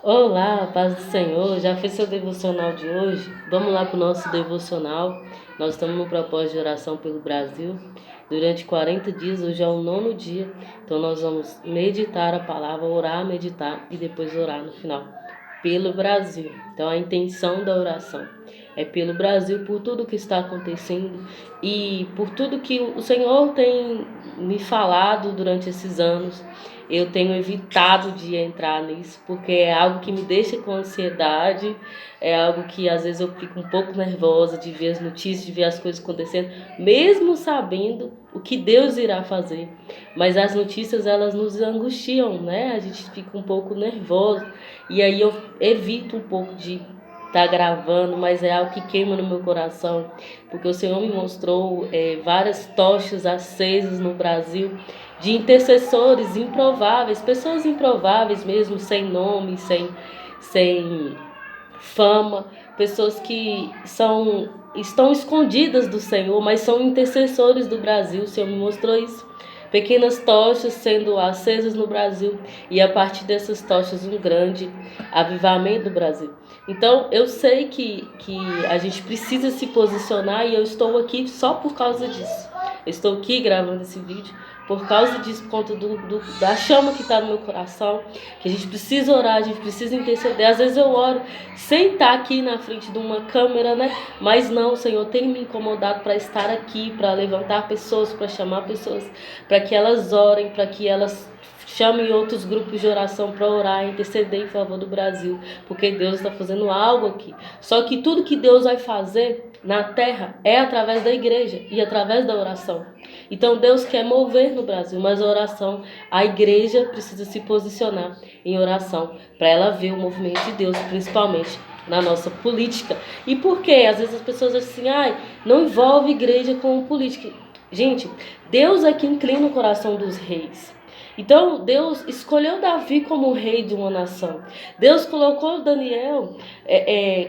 Olá, paz do Senhor. Já fez seu devocional de hoje? Vamos lá para o nosso devocional. Nós estamos no propósito de oração pelo Brasil. Durante 40 dias, hoje é o 9º dia. Então nós vamos meditar a palavra, orar, meditar e depois orar no final. Pelo Brasil. Então a intenção da oração é pelo Brasil, por tudo que está acontecendo e por tudo que o Senhor tem me falado durante esses anos. Eu tenho evitado de entrar nisso, porque é algo que me deixa com ansiedade, é algo que às vezes eu fico um pouco nervosa de ver as notícias, de ver as coisas acontecendo, mesmo sabendo o que Deus irá fazer. Mas as notícias, elas nos angustiam, né? A gente fica um pouco nervoso, e aí eu evito um pouco de estar gravando, mas é algo que queima no meu coração, porque o Senhor me mostrou várias tochas acesas no Brasil, de intercessores improváveis, pessoas improváveis mesmo, sem nome, sem fama, pessoas que estão escondidas do Senhor, mas são intercessores do Brasil. O Senhor me mostrou isso. Pequenas tochas sendo acesas no Brasil e a partir dessas tochas um grande avivamento do Brasil. Então eu sei que a gente precisa se posicionar e eu estou aqui só por causa disso. Eu estou aqui gravando esse vídeo por causa disso, por conta da chama que está no meu coração, que a gente precisa orar, a gente precisa interceder. Às vezes eu oro sem estar aqui na frente de uma câmera, né? Mas não, o Senhor tem me incomodado para estar aqui, para levantar pessoas, para chamar pessoas, para que elas orem, para que elas chamem outros grupos de oração para orar, interceder em favor do Brasil, porque Deus está fazendo algo aqui. Só que tudo que Deus vai fazer na terra é através da igreja e através da oração. Então Deus quer mover no Brasil, mas a oração, a igreja precisa se posicionar em oração para ela ver o movimento de Deus, principalmente na nossa política. E por quê? Às vezes as pessoas dizem assim, não envolve igreja com política. Gente, Deus é que inclina o coração dos reis. Então Deus escolheu Davi como rei de uma nação. Deus colocou Daniel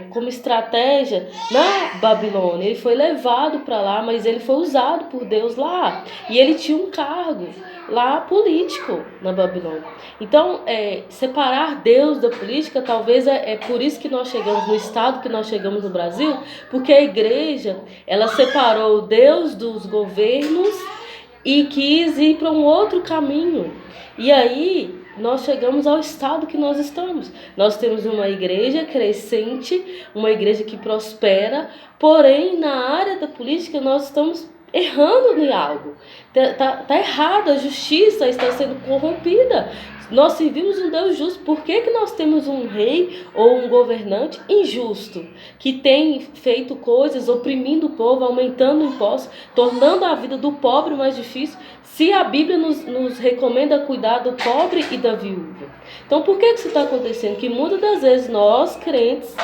como estratégia na Babilônia. Ele foi levado para lá, mas ele foi usado por Deus lá. E ele tinha um cargo lá político na Babilônia. Então, separar Deus da política, talvez é por isso que nós chegamos no estado que nós chegamos no Brasil, porque a igreja, ela separou Deus dos governos e quis ir para um outro caminho. E aí nós chegamos ao estado que nós estamos. Nós temos uma igreja crescente, uma igreja que prospera, porém na área da política nós estamos errando em algo. Tá errado, a justiça está sendo corrompida. Nós servimos um Deus justo. Por que nós temos um rei ou um governante injusto, que tem feito coisas, oprimindo o povo, aumentando impostos, tornando a vida do pobre mais difícil, se a Bíblia nos recomenda cuidar do pobre e da viúva? Então por que isso está acontecendo? Que muitas das vezes nós, crentes,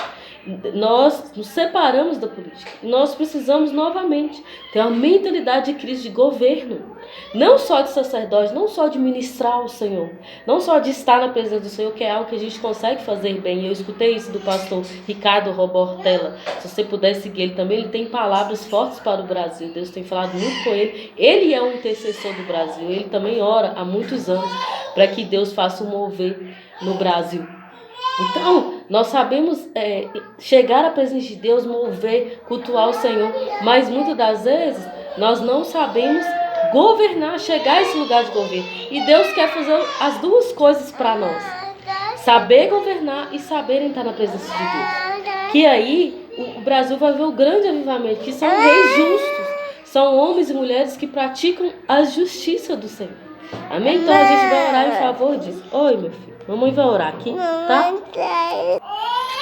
nós nos separamos da política. Nós precisamos novamente ter uma mentalidade de crise de governo. Não só de sacerdote, não só de ministrar ao Senhor, não só de estar na presença do Senhor, que é algo que a gente consegue fazer bem. Eu escutei isso do pastor Ricardo Robortella. Se você puder seguir ele também, ele tem palavras fortes para o Brasil. Deus tem falado muito com ele. Ele é um intercessor do Brasil. Ele também ora há muitos anos para que Deus faça um mover no Brasil. Então, nós sabemos chegar à presença de Deus, mover, cultuar o Senhor, mas muitas das vezes nós não sabemos governar, chegar a esse lugar de governo. E Deus quer fazer as duas coisas para nós: saber governar e saber entrar na presença de Deus. Que aí o Brasil vai ver o grande avivamento, que são reis justos, são homens e mulheres que praticam a justiça do Senhor. Amém? Então a gente vai orar em favor disso. Oi, meu filho. Mamãe vai orar aqui, tá?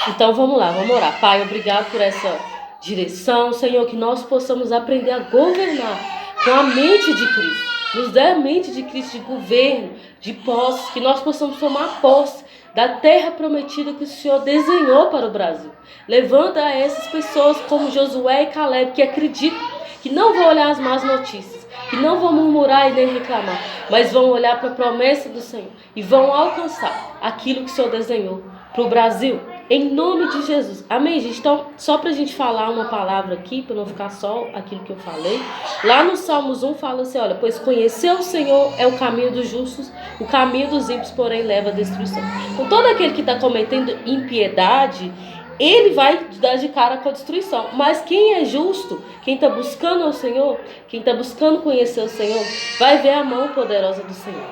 Então vamos lá, vamos orar. Pai, obrigado por essa direção, Senhor, que nós possamos aprender a governar com a mente de Cristo. Nos dê a mente de Cristo, de governo, de posse, que nós possamos tomar posse da terra prometida que o Senhor desenhou para o Brasil. Levanta essas pessoas como Josué e Caleb, que acreditam, que não vão olhar as más notícias, que não vão murmurar e nem reclamar, mas vão olhar para a promessa do Senhor e vão alcançar aquilo que o Senhor desenhou para o Brasil. Em nome de Jesus. Amém, gente? Então, só pra gente falar uma palavra aqui, para não ficar só aquilo que eu falei. Lá no Salmos 1 fala assim, olha, pois conhecer o Senhor é o caminho dos justos, o caminho dos ímpios, porém, leva à destruição. Então, todo aquele que está cometendo impiedade, ele vai dar de cara com a destruição. Mas quem é justo, quem está buscando ao Senhor, quem está buscando conhecer o Senhor, vai ver a mão poderosa do Senhor.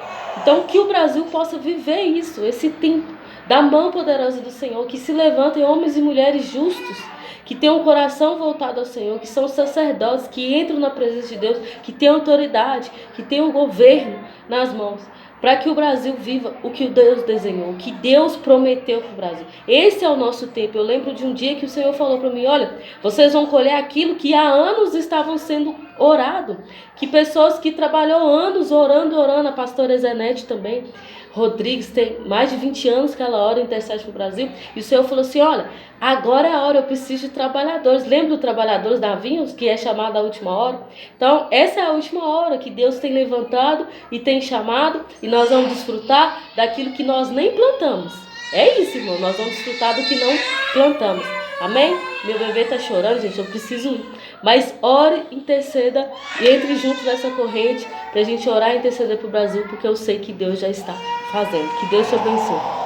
Então, que o Brasil possa viver isso, esse tempo da mão poderosa do Senhor, que se levantem homens e mulheres justos, que tenham o coração voltado ao Senhor, que são sacerdotes, que entram na presença de Deus, que têm autoridade, que têm o governo nas mãos, para que o Brasil viva o que Deus desenhou, o que Deus prometeu para o Brasil. Esse é o nosso tempo. Eu lembro de um dia que o Senhor falou para mim, olha, vocês vão colher aquilo que há anos estavam sendo orado, que pessoas que trabalhou anos orando, a pastora Zenete também, Rodrigues, tem mais de 20 anos que ela ora e intercede para o Brasil, e o Senhor falou assim, olha, agora é a hora, eu preciso de trabalhadores. Lembra do trabalhadores da Vinhos, que é chamado a última hora? Então, essa é a última hora que Deus tem levantado e tem chamado, e nós vamos desfrutar daquilo que nós nem plantamos. É isso, irmão, nós vamos desfrutar do que não plantamos. Amém? Meu bebê tá chorando, gente, eu preciso ir. Mas ore, interceda e entre juntos nessa corrente pra gente orar e interceder pro Brasil, porque eu sei que Deus já está fazendo. Que Deus te abençoe.